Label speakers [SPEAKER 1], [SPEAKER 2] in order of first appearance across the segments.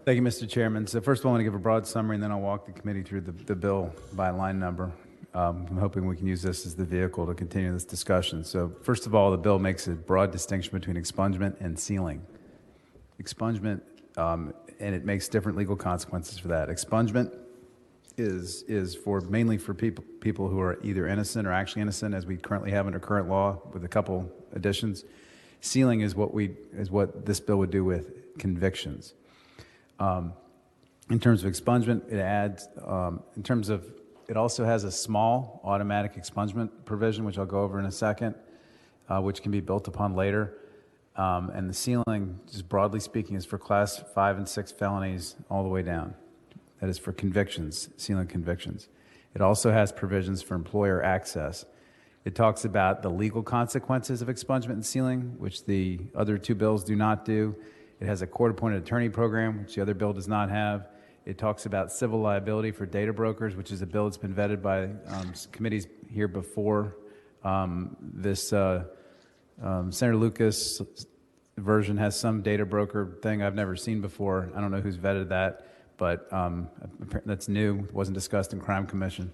[SPEAKER 1] Thank you, Mr. Chairman. So first of all, I want to give a broad summary, and then I'll walk the committee through the bill by line number. I'm hoping we can use this as the vehicle to continue this discussion. So first of all, the bill makes a broad distinction between expungement and sealing. Expungement, and it makes different legal consequences for that. Expungement is mainly for people who are either innocent or actually innocent, as we currently have under current law with a couple additions. Sealing is what this bill would do with convictions. In terms of expungement, it adds, it also has a small automatic expungement provision, which I'll go over in a second, which can be built upon later. And the sealing, just broadly speaking, is for class 5 and 6 felonies all the way down. That is for convictions, sealing convictions. It also has provisions for employer access. It talks about the legal consequences of expungement and sealing, which the other two bills do not do. It has a court-appointed attorney program, which the other bill does not have. It talks about civil liability for data brokers, which is a bill that's been vetted by committees here before. Senator Lucas' version has some data broker thing I've never seen before. I don't know who's vetted that, but that's new. It wasn't discussed in Crime Commission.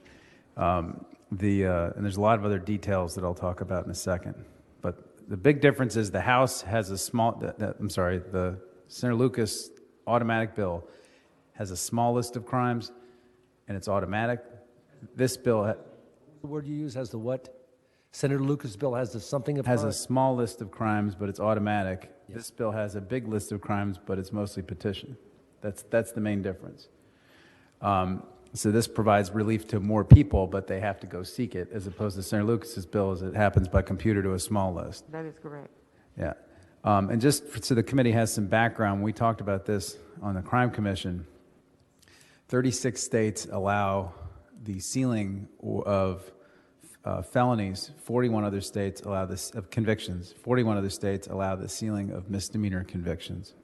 [SPEAKER 1] And there's a lot of other details that I'll talk about in a second. But the big difference is the House has a small, the Senator Lucas automatic bill has a small list of crimes, and it's automatic. This bill...
[SPEAKER 2] The word you use has the what? Senator Lucas' bill has the something of...
[SPEAKER 1] Has a small list of crimes, but it's automatic. Yes. This bill has a big list of crimes, but it's mostly petition. That's the main difference. So this provides relief to more people, but they have to go seek it, as opposed to Senator Lucas's bill, as it happens by computer to a small list.
[SPEAKER 3] That is correct.
[SPEAKER 1] Yeah. And just so the committee has some background, we talked about this on the Crime Commission. 36 states allow the sealing of felonies. 41 other states allow this of convictions. 41 other states allow the sealing of misdemeanor convictions.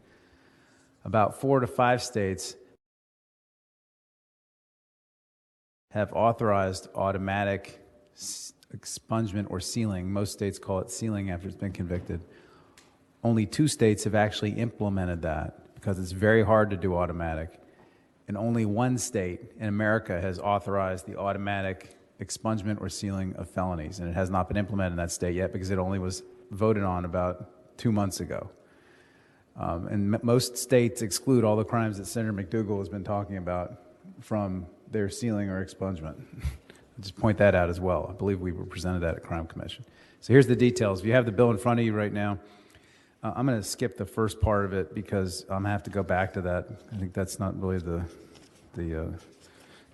[SPEAKER 1] About 4 to 5 states have authorized automatic expungement or sealing. Most states call it sealing after it's been convicted. Only 2 states have actually implemented that because it's very hard to do automatic. And only 1 state in America has authorized the automatic expungement or sealing of felonies. And it has not been implemented in that state yet because it only was voted on about 2 months ago. And most states exclude all the crimes that Senator McDougal has been talking about from their sealing or expungement. I'll just point that out as well. I believe we were presented that at Crime Commission. So here's the details. If you have the bill in front of you right now, I'm going to skip the first part of it because I'm going to have to go back to that. I think that's not really the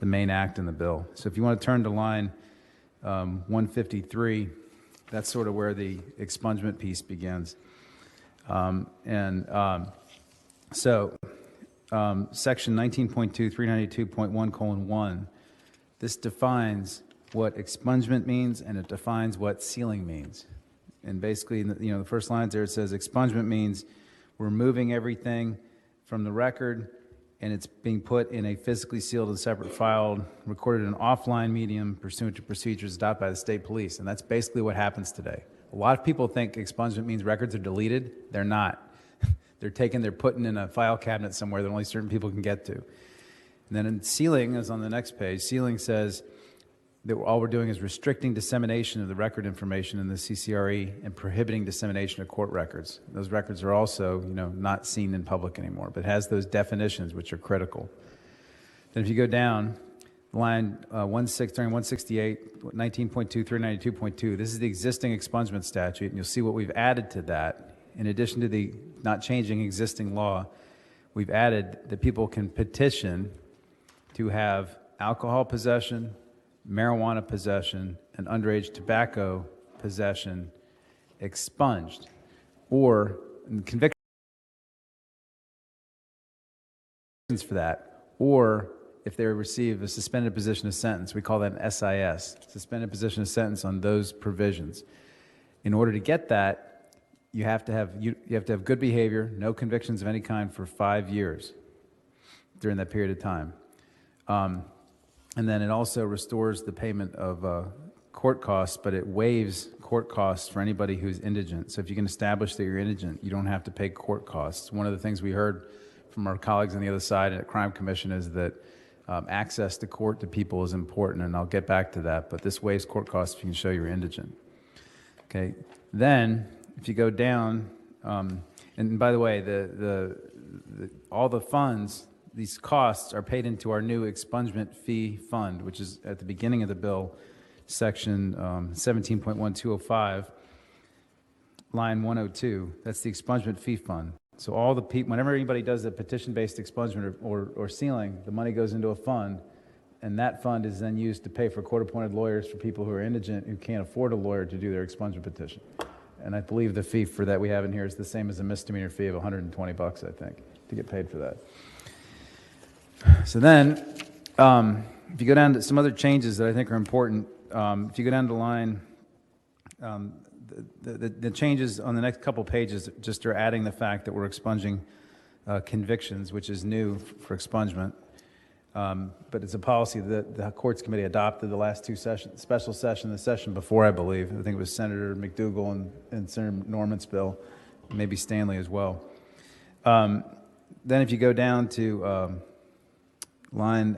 [SPEAKER 1] main act in the bill. So if you want to turn to line 153, that's sort of where the expungement piece begins. Section 19.2, 392.1:1, this defines what expungement means, and it defines what sealing means. And basically, the first line there, it says expungement means we're removing everything from the record, and it's being put in a physically sealed and separate file, recorded in an offline medium pursuant to procedures adopted by the state police. And that's basically what happens today. A lot of people think expungement means records are deleted. They're not. They're putting in a file cabinet somewhere that only certain people can get to. And then in sealing, as on the next page, sealing says that all we're doing is restricting dissemination of the record information in the CCRE and prohibiting dissemination of court records. Those records are also, not seen in public anymore, but it has those definitions which are critical. Then if you go down, line 168, 19.2, 392.2, this is the existing expungement statute, and you'll see what we've added to that. In addition to the not changing existing law, we've added that people can petition to have alcohol possession, marijuana possession, and underage tobacco possession expunged, or convictions for that, or if they receive a suspended position of sentence. We call that an SIS, suspended position of sentence, on those provisions. In order to get that, you have to have good behavior, no convictions of any kind for 5 years during that period of time. And then it also restores the payment of court costs, but it waives court costs for anybody who's indigent. So if you can establish that you're indigent, you don't have to pay court costs. One of the things we heard from our colleagues on the other side at Crime Commission is that access to court to people is important, and I'll get back to that, but this waives court costs if you can show you're indigent. Okay, then if you go down, and by the way, all the funds, these costs are paid into our new expungement fee fund, which is at the beginning of the bill, section 17.1205, line 102. That's the expungement fee fund. So all the people, whenever anybody does a petition-based expungement or sealing, the money goes into a fund, and that fund is then used to pay for court-appointed lawyers for people who are indigent who can't afford a lawyer to do their expungement petition. And I believe the fee for that we have in here is the same as a misdemeanor fee of $120, I think, to get paid for that. So then, if you go down to some other changes that I think are important, if you go down to line, the changes on the next couple pages just are adding the fact that we're expunging convictions, which is new for expungement. But it's a policy that the Courts Committee adopted the last two sessions, special session, the session before, I believe. I think it was Senator McDougal and Senator Norman's bill, maybe Stanley as well. Then if you go down to line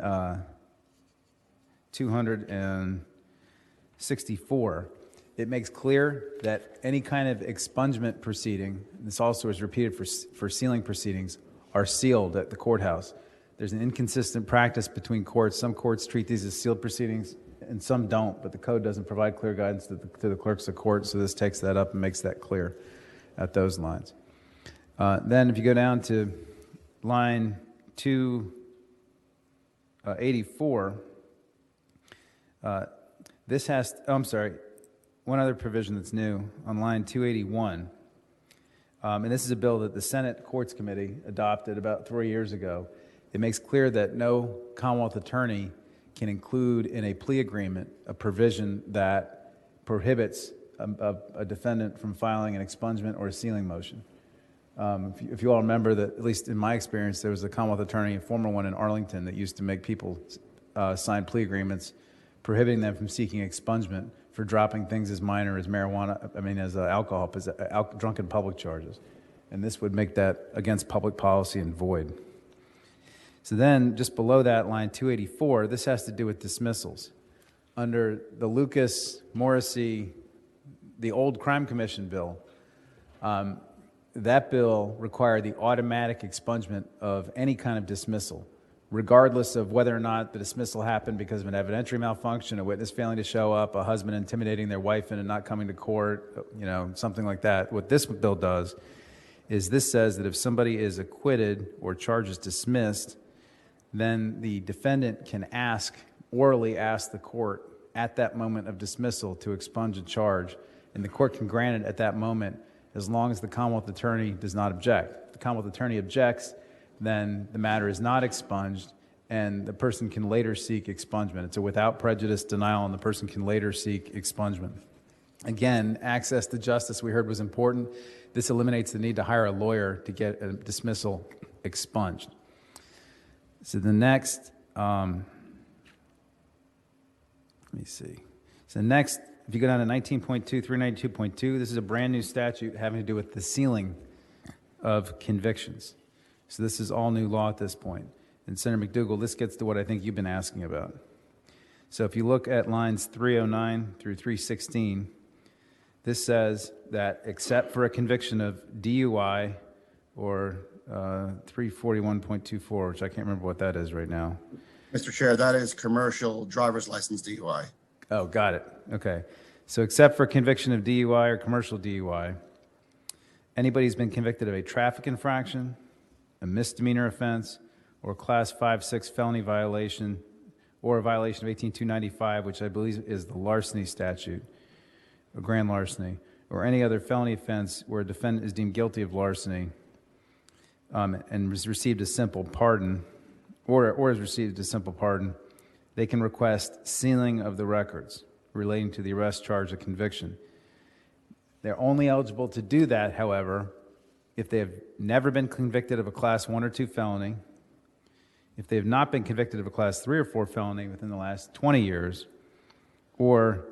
[SPEAKER 1] 264, it makes clear that any kind of expungement proceeding, this also is repeated for sealing proceedings, are sealed at the courthouse. There's an inconsistent practice between courts. Some courts treat these as sealed proceedings and some don't, but the code doesn't provide clear guidance to the clerks of court, so this takes that up and makes that clear at those lines. Then if you go down to line 284, this has, one other provision that's new on line 281, and this is a bill that the Senate Courts Committee adopted about 3 years ago. It makes clear that no Commonwealth attorney can include in a plea agreement a provision that prohibits a defendant from filing an expungement or a sealing motion. If you all remember that, at least in my experience, there was a Commonwealth attorney, a former one in Arlington, that used to make people sign plea agreements prohibiting them from seeking expungement for dropping things as minor as marijuana, as alcohol, as drunken public charges. And this would make that against public policy and void. So then, just below that, line 284, this has to do with dismissals. Under the Lucas, Morrissey, the old Crime Commission bill, that bill required the automatic expungement of any kind of dismissal, regardless of whether or not the dismissal happened because of an evidentiary malfunction, a witness failing to show up, a husband intimidating their wife into not coming to court, something like that. What this bill does is this says that if somebody is acquitted or charges dismissed, then the defendant can orally ask the court at that moment of dismissal to expunge a charge, and the court can grant it at that moment as long as the Commonwealth attorney does not object. If the Commonwealth attorney objects, then the matter is not expunged, and the person can later seek expungement. It's a without prejudice denial, and the person can later seek expungement. Again, access to justice, we heard, was important. This eliminates the need to hire a lawyer to get a dismissal expunged. So the next, let me see. So next, if you go down to 19.2, 392.2, this is a brand new statute having to do with the sealing of convictions. So this is all new law at this point. And Senator McDougal, this gets to what I think you've been asking about. So if you look at lines 309 through 316, this says that except for a conviction of DUI or 341.24, which I can't remember what that is right now.
[SPEAKER 3] Mr. Chair, that is commercial driver's license DUI.
[SPEAKER 1] Oh, got it. Okay. So except for conviction of DUI or commercial DUI, anybody who's been convicted of a traffic infraction, a misdemeanor offense, or class 5-6 felony violation, or a violation of 18295, which I believe is the larceny statute, or grand larceny, or any other felony offense where a defendant is deemed guilty of larceny, and has received a simple pardon, or has received a simple pardon, they can request sealing of the records relating to the arrest, charge, or conviction. They're only eligible to do that, however, if they have never been convicted of a class 1 or 2 felony, if they have not been convicted of a class 3 or 4 felony within the last 20 years, or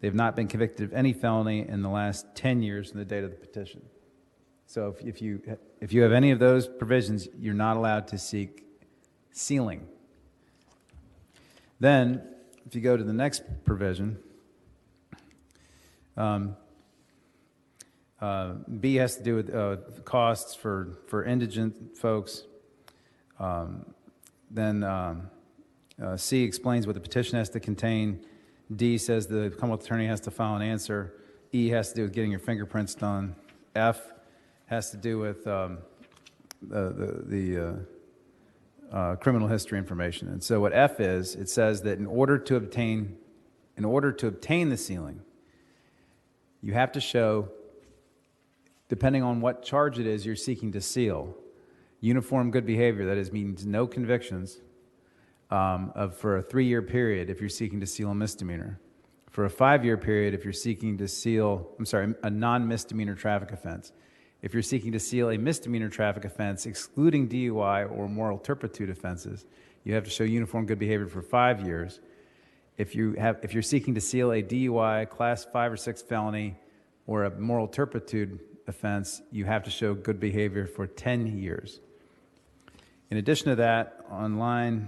[SPEAKER 1] they've not been convicted of any felony in the last 10 years from the date of the petition. So if you have any of those provisions, you're not allowed to seek sealing. Then, if you go to the next provision, B has to do with costs for indigent folks. Then C explains what the petition has to contain. D says the Commonwealth Attorney has to file an answer. E has to do with getting your fingerprints done. F has to do with the criminal history information. And so what F is, it says that in order to obtain the sealing, you have to show, depending on what charge it is you're seeking to seal, uniform good behavior, that is, means no convictions, for a 3-year period if you're seeking to seal a misdemeanor. For a 5-year period if you're seeking to seal, a non-misdemeanor traffic offense. If you're seeking to seal a misdemeanor traffic offense, excluding DUI or moral turpitude offenses, you have to show uniform good behavior for 5 years. If you're seeking to seal a DUI, Class 5 or 6 felony, or a moral turpitude offense, you have to show good behavior for 10 years. In addition to that, on line,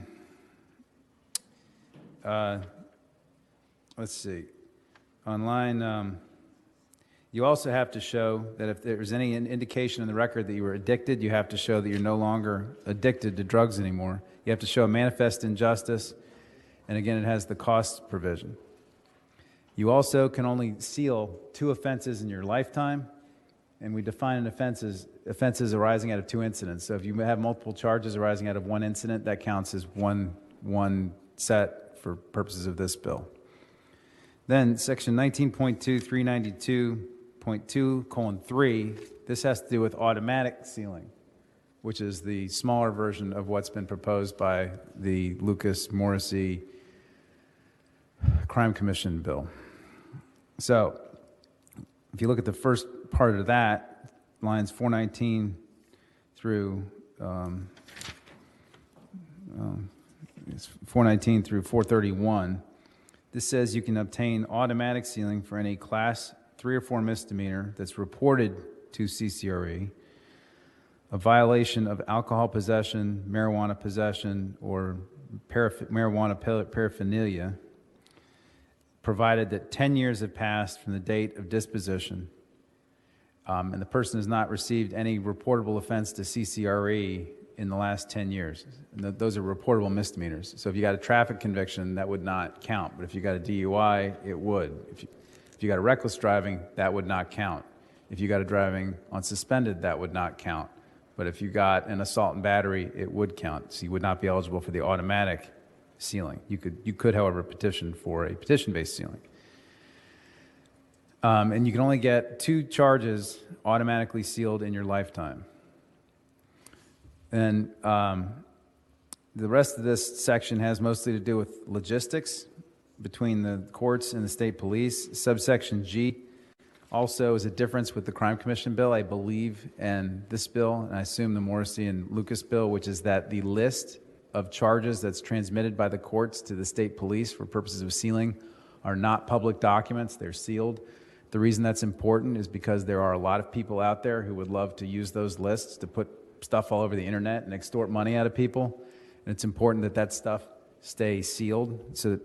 [SPEAKER 1] you also have to show that if there's any indication in the record that you were addicted, you have to show that you're no longer addicted to drugs anymore. You have to show a manifest injustice, and again, it has the cost provision. You also can only seal 2 offenses in your lifetime, and we define an offenses arising out of 2 incidents. So if you have multiple charges arising out of 1 incident, that counts as one set for purposes of this bill. Then section 19.2, 392.2:3, this has to do with automatic sealing, which is the smaller version of what's been proposed by the Lucas-Morrissey Crime Commission bill. So if you look at the first part of that, lines 419 through 431, this says you can obtain automatic sealing for any Class 3 or 4 misdemeanor that's reported to CCRE, a violation of alcohol possession, marijuana possession, or marijuana paraphernalia, provided that 10 years have passed from the date of disposition, and the person has not received any reportable offense to CCRE in the last 10 years. And those are reportable misdemeanors. So if you got a traffic conviction, that would not count. But if you got a DUI, it would. If you got a reckless driving, that would not count. If you got a driving on suspended, that would not count. But if you got an assault and battery, it would count. So you would not be eligible for the automatic sealing. You could, however, petition for a petition-based sealing. And you can only get 2 charges automatically sealed in your lifetime. And the rest of this section has mostly to do with logistics between the courts and the state police. Subsection G also is a difference with the Crime Commission bill, I believe, and this bill, and I assume the Morrissey and Lucas bill, which is that the list of charges that's transmitted by the courts to the state police for purposes of sealing are not public documents, they're sealed. The reason that's important is because there are a lot of people out there who would love to use those lists to put stuff all over the internet and extort money out of people. And it's important that that stuff stay sealed so that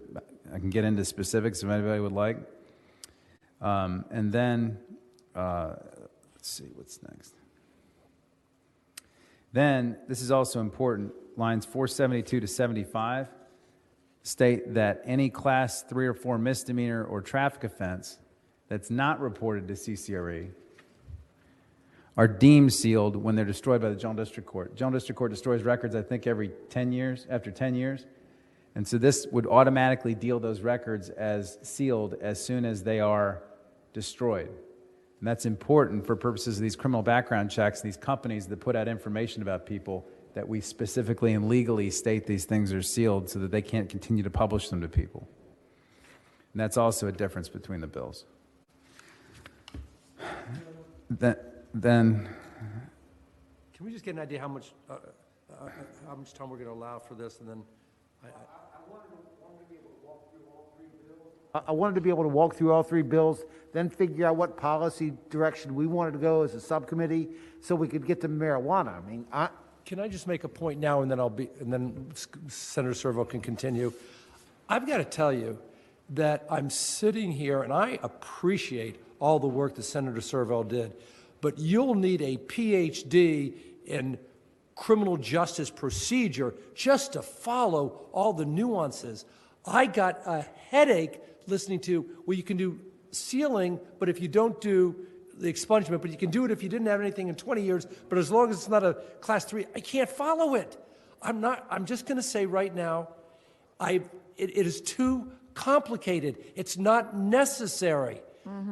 [SPEAKER 1] I can get into specifics if anybody would like. And then, let's see, what's next? Then, this is also important, lines 472 to 75 state that any Class 3 or 4 misdemeanor or traffic offense that's not reported to CCRE are deemed sealed when they're destroyed by the General District Court. General District Court destroys records, I think, every 10 years, after 10 years. And so this would automatically deal those records as sealed as soon as they are destroyed. And that's important for purposes of these criminal background checks, these companies that put out information about people, that we specifically and legally state these things are sealed so that they can't continue to publish them to people. And that's also a difference between the bills. Then,
[SPEAKER 2] Can we just get an idea how much time we're going to allow for this, and then
[SPEAKER 4] I wanted to be able to walk through all 3 bills. I wanted to be able to walk through all three bills, then figure out what policy direction we wanted to go as a subcommittee so we could get to marijuana. I mean,
[SPEAKER 2] Can I just make a point now, and then Senator Surovell can continue? I've got to tell you that I'm sitting here, and I appreciate all the work that Senator Surovell did, but you'll need a PhD in criminal justice procedure just to follow all the nuances. I got a headache listening to, well, you can do sealing, but if you don't do the expungement, but you can do it if you didn't have anything in 20 years, but as long as it's not a class 3, I can't follow it. I'm just going to say right now, it is too complicated. It's not necessary.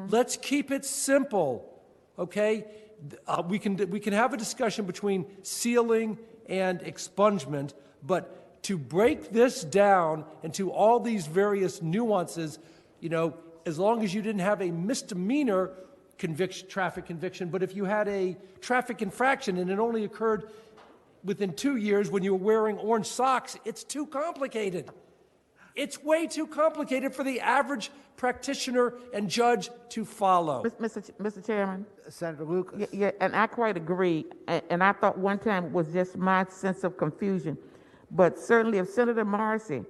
[SPEAKER 2] Let's keep it simple, okay? We can have a discussion between sealing and expungement, but to break this down into all these various nuances, you know, as long as you didn't have a misdemeanor traffic conviction, but if you had a traffic infraction and it only occurred within 2 years when you were wearing orange socks, it's too complicated. It's way too complicated for the average practitioner and judge to follow.
[SPEAKER 5] Mr. Chairman?
[SPEAKER 4] Senator Lucas.
[SPEAKER 5] Yeah, and I quite agree. And I thought one time it was just my sense of confusion. But certainly if Senator Morrissey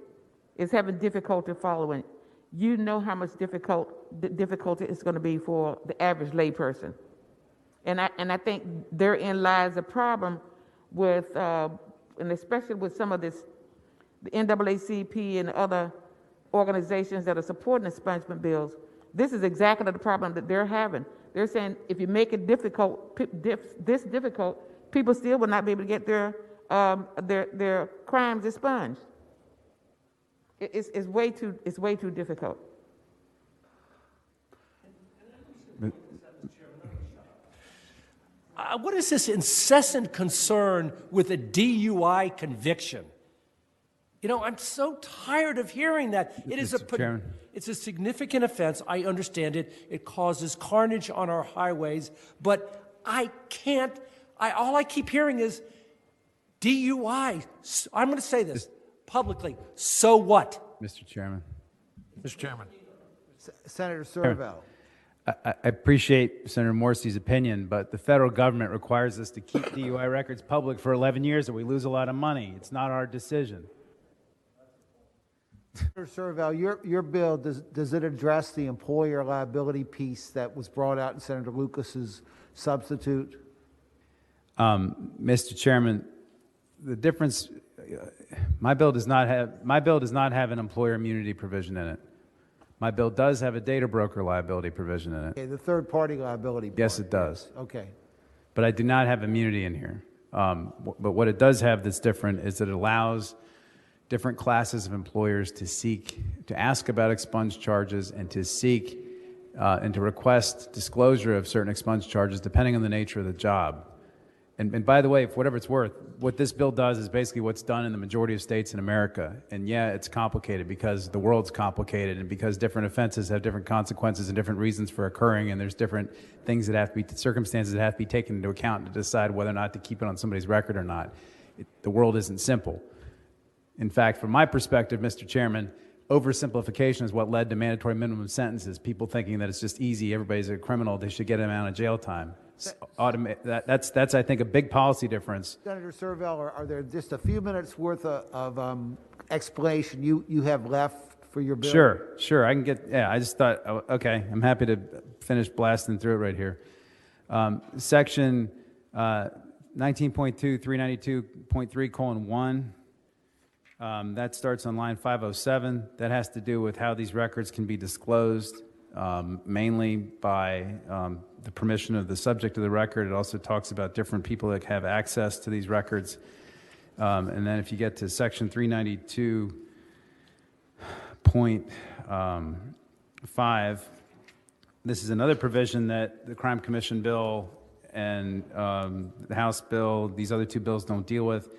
[SPEAKER 5] is having difficulty following, you know how much difficulty it's going to be for the average layperson. And I think therein lies a problem with, and especially with some of this, the NAACP and other organizations that are supporting expungement bills. This is exactly the problem that they're having. They're saying if you make it difficult, this difficult, people still will not be able to get their crimes expunged. It's way too difficult.
[SPEAKER 2] What is this incessant concern with a DUI conviction? You know, I'm so tired of hearing that. It's a significant offense. I understand it. It causes carnage on our highways, but all I keep hearing is DUI. I'm going to say this publicly. So what?
[SPEAKER 1] Mr. Chairman.
[SPEAKER 2] Mr. Chairman.
[SPEAKER 4] Senator Surovell.
[SPEAKER 1] I appreciate Senator Morrissey's opinion, but the federal government requires us to keep DUI records public for 11 years or we lose a lot of money. It's not our decision.
[SPEAKER 4] Senator Surovell, your bill, does it address the employer liability piece that was brought out in Senator Lucas's substitute?
[SPEAKER 1] Mr. Chairman, the difference, my bill does not have an employer immunity provision in it. My bill does have a data broker liability provision in it.
[SPEAKER 4] Okay, the third-party liability part.
[SPEAKER 1] Yes, it does.
[SPEAKER 4] Okay.
[SPEAKER 1] But I do not have immunity in here. But what it does have that's different is that it allows different classes of employers to ask about expunged charges and to seek and to request disclosure of certain expunged charges depending on the nature of the job. And by the way, for whatever it's worth, what this bill does is basically what's done in the majority of states in America. And yeah, it's complicated because the world's complicated and because different offenses have different consequences and different reasons for occurring, and there's different things that have to be, circumstances that have to be taken into account to decide whether or not to keep it on somebody's record or not. The world isn't simple. In fact, from my perspective, Mr. Chairman, oversimplification is what led to mandatory minimum sentences. People thinking that it's just easy, everybody's a criminal, they should get them out of jail time. That's I think, a big policy difference.
[SPEAKER 4] Senator Surovell, are there just a few minutes worth of explanation you have left for your bill?
[SPEAKER 1] Sure. I can get, I just thought, okay, I'm happy to finish blasting through it right here. Section 19.2, 392.3:1. That starts on line 507. That has to do with how these records can be disclosed, mainly by the permission of the subject of the record. It also talks about different people that have access to these records. And then if you get to section 392.5, this is another provision that the Crime Commission bill and the House bill, these other two bills don't deal with.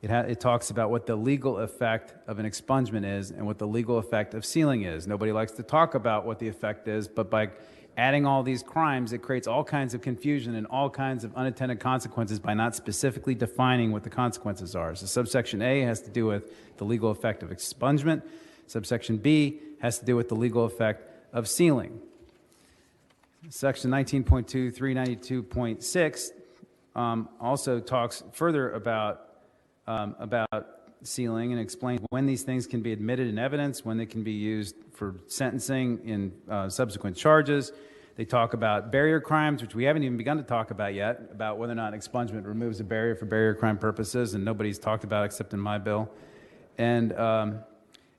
[SPEAKER 1] It talks about what the legal effect of an expungement is and what the legal effect of sealing is. Nobody likes to talk about what the effect is, but by adding all these crimes, it creates all kinds of confusion and all kinds of unintended consequences by not specifically defining what the consequences are. So subsection A has to do with the legal effect of expungement. Subsection B has to do with the legal effect of sealing. Section 19.2, 392.6 also talks further about sealing and explains when these things can be admitted in evidence, when they can be used for sentencing in subsequent charges. They talk about barrier crimes, which we haven't even begun to talk about yet, about whether or not expungement removes a barrier for barrier crime purposes, and nobody's talked about it except in my bill. And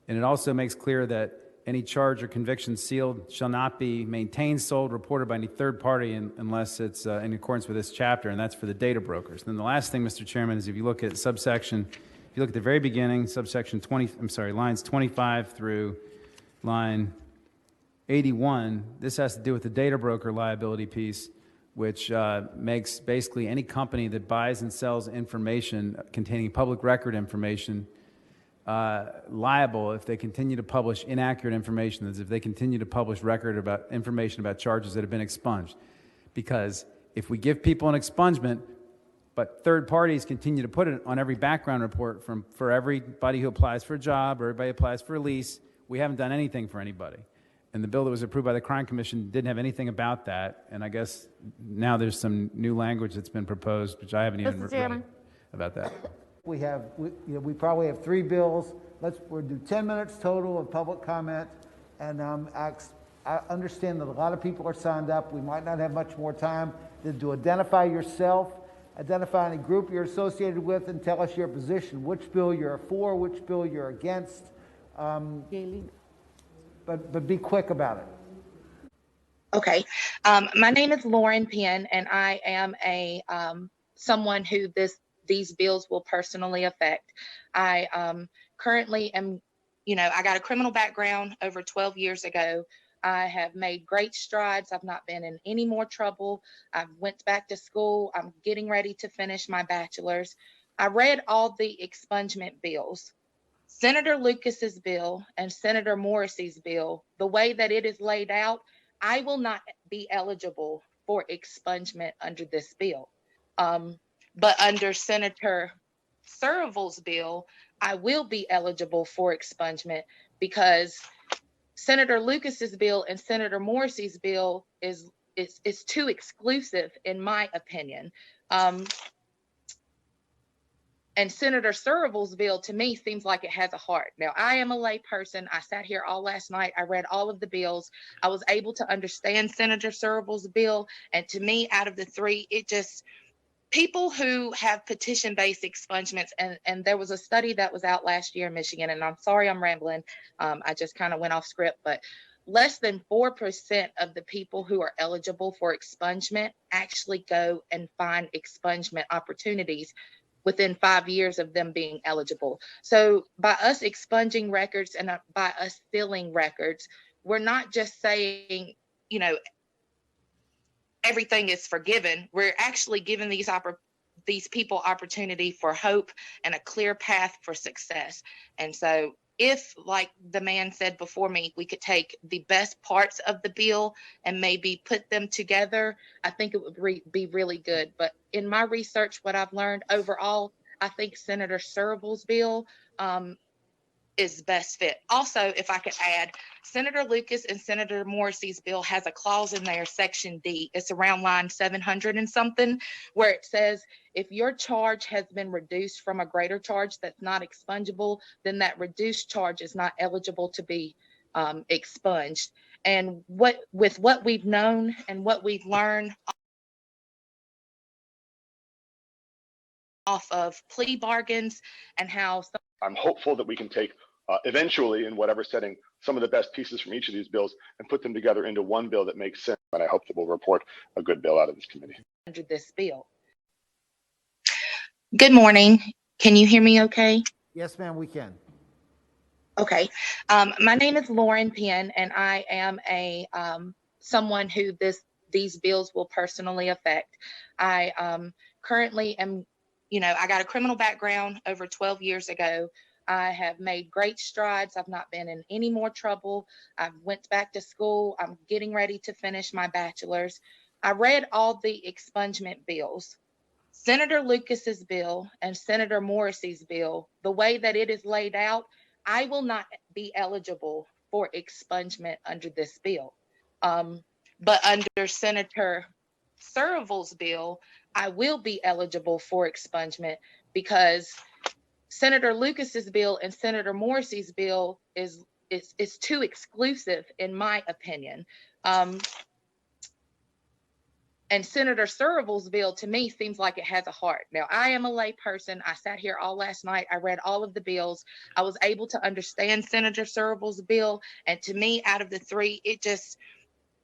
[SPEAKER 1] it also makes clear that any charge or conviction sealed shall not be maintained, sold, reported by any third party unless it's in accordance with this chapter, and that's for the data brokers. Then the last thing, Mr. Chairman, is if you look at subsection, if you look at the very beginning, subsection 20, lines 25 through line 81, this has to do with the data broker liability piece, which makes basically any company that buys and sells information containing public record information liable if they continue to publish inaccurate information, as if they continue to publish information about charges that have been expunged. Because if we give people an expungement, but third parties continue to put it on every background report for everybody who applies for a job or everybody who applies for a lease, we haven't done anything for anybody. And the bill that was approved by the Crime Commission didn't have anything about that. And I guess now there's some new language that's been proposed, which I haven't even read about that.
[SPEAKER 4] We probably have 3 bills. We'll do 10 minutes total of public comment. And I understand that a lot of people are signed up. We might not have much more time to identify yourself, identify any group you're associated with, and tell us your position, which bill you're for, which bill you're against. But be quick about it.
[SPEAKER 6] Okay. My name is Lauren Penn, and I am someone who these bills will personally affect. I currently am, I got a criminal background over 12 years ago. I have made great strides. I've not been in any more trouble. I went back to school. I'm getting ready to finish my bachelor's. I read all the expungement bills. Senator Lucas's bill and Senator Morrissey's bill, the way that it is laid out, I will not be eligible for expungement under this bill. But under Senator Surovell's bill, I will be eligible for expungement because Senator Lucas's bill and Senator Morrissey's bill is too exclusive, in my opinion. And Senator Surovell's bill, to me, seems like it has a heart. Now, I am a lay person. I sat here all last night. I read all of the bills. I was able to understand Senator Surovell's bill. And to me, out of the 3, people who have petition-based expungements, and there was a study that was out last year in Michigan, and I'm sorry I'm rambling. I just kind of went off script, but less than 4% of the people who are eligible for expungement actually go and find expungement opportunities within 5 years of them being eligible. So by us expunging records and by us sealing records, we're not just saying, everything is forgiven. We're actually giving these people opportunity for hope and a clear path for success. And so if, like the man said before me, we could take the best parts of the bill and maybe put them together, I think it would be really good. But in my research, what I've learned overall, I think Senator Surovell's bill is best fit. Also, if I could add, Senator Lucas and Senator Morrissey's bill has a clause in there, section D. It's around line 700 and something, where it says, if your charge has been reduced from a greater charge that's not expungible, then that reduced charge is not eligible to be expunged. And with what we've known and what we've learned off of plea bargains and how
[SPEAKER 7] I'm hopeful that we can take eventually, in whatever setting, some of the best pieces from each of these bills and put them together into one bill that makes sense. And I hope that we'll report a good bill out of this committee.
[SPEAKER 6] Under this bill. Good morning. Can you hear me okay?
[SPEAKER 4] Yes, ma'am, we can.
[SPEAKER 6] Okay. My name is Lauren Penn, and I am someone who these bills will personally affect. I currently am, I got a criminal background over 12 years ago. I have made great strides. I've not been in any more trouble. I went back to school. I'm getting ready to finish my bachelor's. I read all the expungement bills. Senator Lucas's bill and Senator Morrissey's bill, the way that it is laid out, I will not be eligible for expungement under this bill. But under Senator Surovell's bill, I will be eligible for expungement because Senator Lucas's bill and Senator Morrissey's bill is too exclusive, in my opinion. And Senator Surovell's bill, to me, seems like it has a heart. Now, I am a lay person. I sat here all last night. I read all of the bills. I was able to understand Senator Surovell's bill. And to me, out of the three,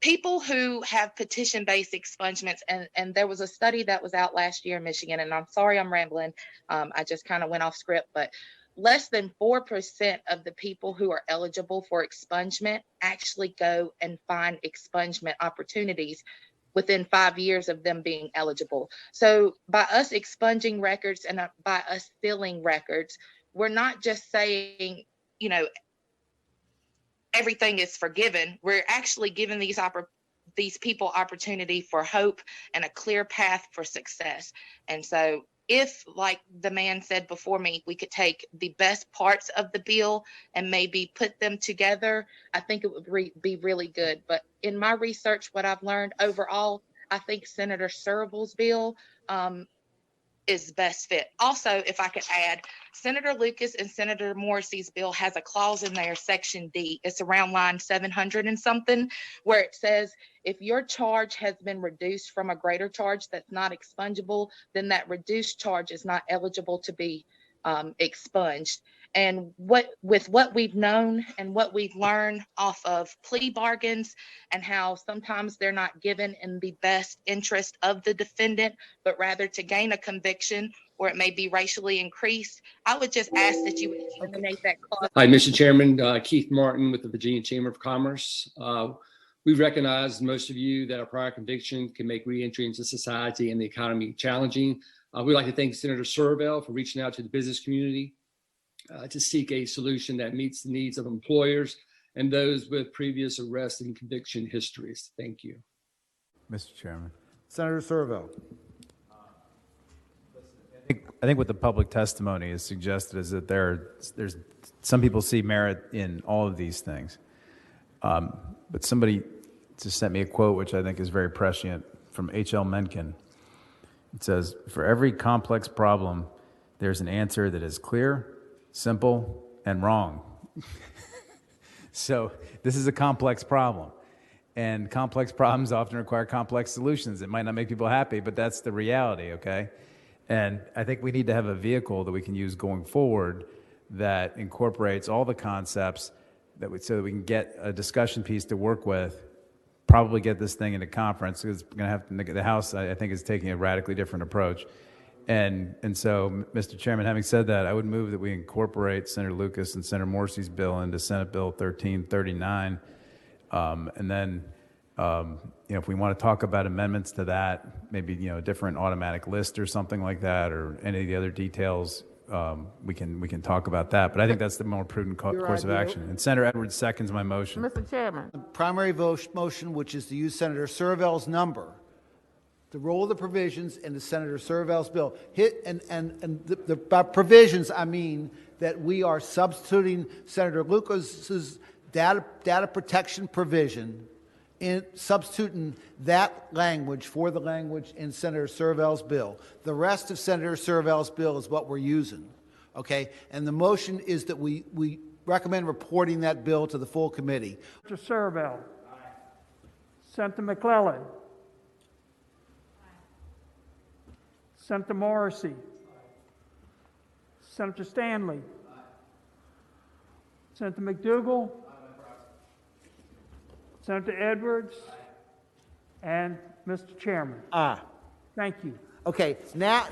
[SPEAKER 6] people who have petition-based expungements, and there was a study that was out last year in Michigan, and I'm sorry I'm rambling. I just kind of went off script, but less than 4% of the people who are eligible for expungement actually go and find expungement opportunities within 5 years of them being eligible. So by us expunging records and by us filling records, we're not just saying, everything is forgiven. We're actually giving these people opportunity for hope and a clear path for success. And so if, like the man said before me, we could take the best parts of the bill and maybe put them together, I think it would be really good. But in my research, what I've learned overall, I think Senator Surovell's bill is best fit. Also, if I could add, Senator Lucas and Senator Morrissey's bill has a clause in there, Section D. It's around line 700 and something, where it says if your charge has been reduced from a greater charge that's not expungible, then that reduced charge is not eligible to be expunged. And with what we've known and what we've learned off of plea bargains and how sometimes they're not given in the best interest of the defendant, but rather to gain a conviction, or it may be racially increased, I would just ask that you would eliminate that clause.
[SPEAKER 8] Hi, Mr. Chairman, Keith Martin with the Virginia Chamber of Commerce. We recognize, most of you, that a prior conviction can make reentry into society and the economy challenging. We'd like to thank Senator Surovell for reaching out to the business community to seek a solution that meets the needs of employers and those with previous arrest and conviction histories. Thank you.
[SPEAKER 1] Mr. Chairman.
[SPEAKER 4] Senator Surovell.
[SPEAKER 1] I think what the public testimony has suggested is that there's some people see merit in all of these things. But somebody just sent me a quote, which I think is very prescient, from H.L. Mencken. It says, "For every complex problem, there's an answer that is clear, simple, and wrong." So this is a complex problem. And complex problems often require complex solutions. It might not make people happy, but that's the reality, okay? And I think we need to have a vehicle that we can use going forward that incorporates all the concepts so that we can get a discussion piece to work with, probably get this thing into conference, because it's going to have to, the House, I think, is taking a radically different approach. And so, Mr. Chairman, having said that, I would move that we incorporate Senator Lucas and Senator Morrissey's bill into Senate Bill 1339. And then, if we want to talk about amendments to that, maybe, a different automatic list or something like that, or any of the other details, we can talk about that. But I think that's the more prudent course of action. And Senator Edwards seconds my motion.
[SPEAKER 5] Mr. Chairman.
[SPEAKER 4] The primary motion, which is to use Senator Surovell's number, to roll the provisions into Senator Surovell's bill. By provisions, I mean that we are substituting Senator Lucas's data protection provision, in substituting that language for the language in Senator Surovell's bill. The rest of Senator Surovell's bill is what we're using, okay? And the motion is that we recommend reporting that bill to the full committee.
[SPEAKER 9] Mr. Surovell. Senator McClellan. Senator Morrissey. Senator Stanley. Senator McDougal. Senator Edwards. And Mr. Chairman.
[SPEAKER 4] Aye.
[SPEAKER 9] Thank you.
[SPEAKER 4] Okay, now